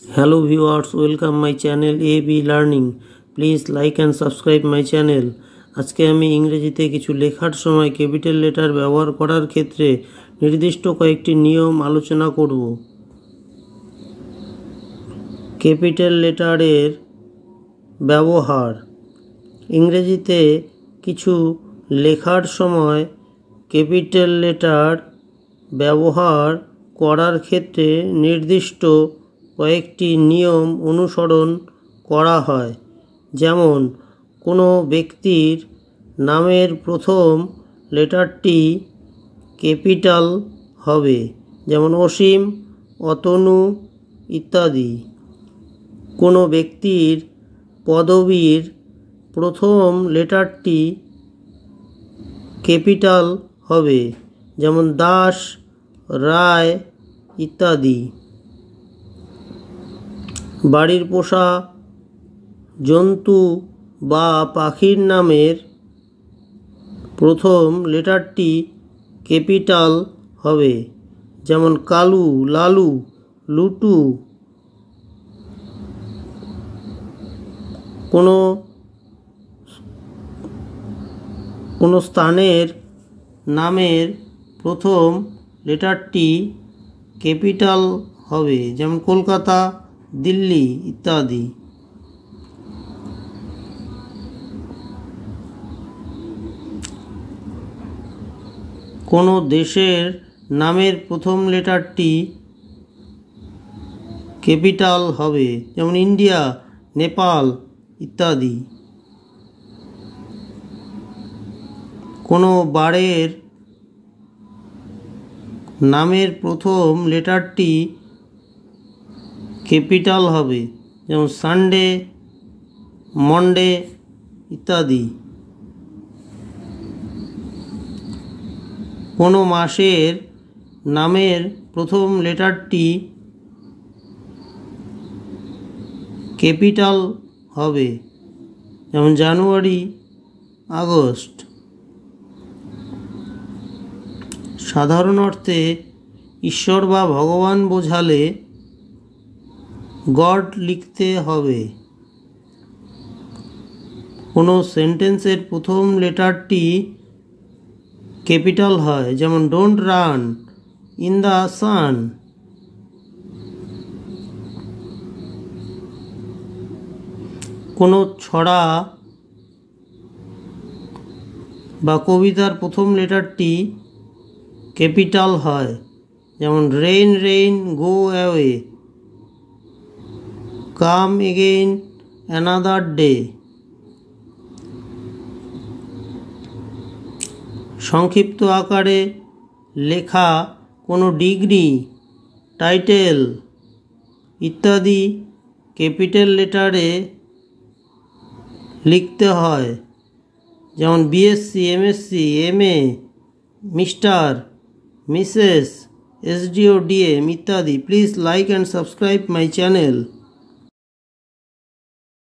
Hello viewers, welcome my channel AB Learning. Please like and subscribe my channel. আজকে আমি ইংরেজিতে কিছু লেখার সময় ক্যাপিটাল লেটার ব্যবহার করার ক্ষেত্রে নির্দিষ্ট কয়েকটি নিয়ম আলোচনা করব। ক্যাপিটাল লেটারের ব্যবহার। ইংরেজিতে কিছু লেখার সময় ক্যাপিটাল লেটার ব্যবহার করার ক্ষেত্রে নির্দিষ্ট কয়েকটি নিয়ম অনুসরণ করা হয়। যেমন কোনো ব্যক্তির নামের প্রথম লেটারটি ক্যাপিটাল হবে, যেমন অসীম, অতনু ইত্যাদি। কোনো ব্যক্তির পদবীর প্রথম লেটারটি ক্যাপিটাল হবে, যেমন দাস, রায় ইত্যাদি। বাড়ির পোষা জন্তু বা পাখির নামের প্রথম লেটারটি ক্যাপিটাল হবে, যেমন কালু, লালু, লুটু। কোনো স্থানের নামের প্রথম লেটারটি ক্যাপিটাল হবে, যেমন কলকাতা, দিল্লি ইত্যাদি। কোনো দেশের নামের প্রথম লেটারটি ক্যাপিটাল হবে, যেমন ইন্ডিয়া, নেপাল ইত্যাদি। কোনো বারের নামের প্রথম লেটারটি ক্যাপিটাল হবে, যেমন সানডে, মন্ডে ইত্যাদি। কোনো মাসের নামের প্রথম লেটারটি ক্যাপিটাল হবে, যেমন জানুয়ারি, আগস্ট। সাধারণ অর্থে ঈশ্বর বা ভগবান বোঝালে গড লিখতে হবে। কোনো সেন্টেন্সের প্রথম লেটারটি ক্যাপিটাল হয়, যেমন don't run in the sun. কোনো ছড়া বা কবিতার প্রথম লেটারটি ক্যাপিটাল হয়, যেমন rain rain go away, come again another day. সংক্ষিপ্ত আকারে লেখা কোনো ডিগ্রি, টাইটেল ইত্যাদি ক্যাপিটাল লেটারে লিখতে হয়, যেমন BSc, MSc, MA, Mr, Mrs, SDO, DM ইত্যাদি। Please like and subscribe my channel.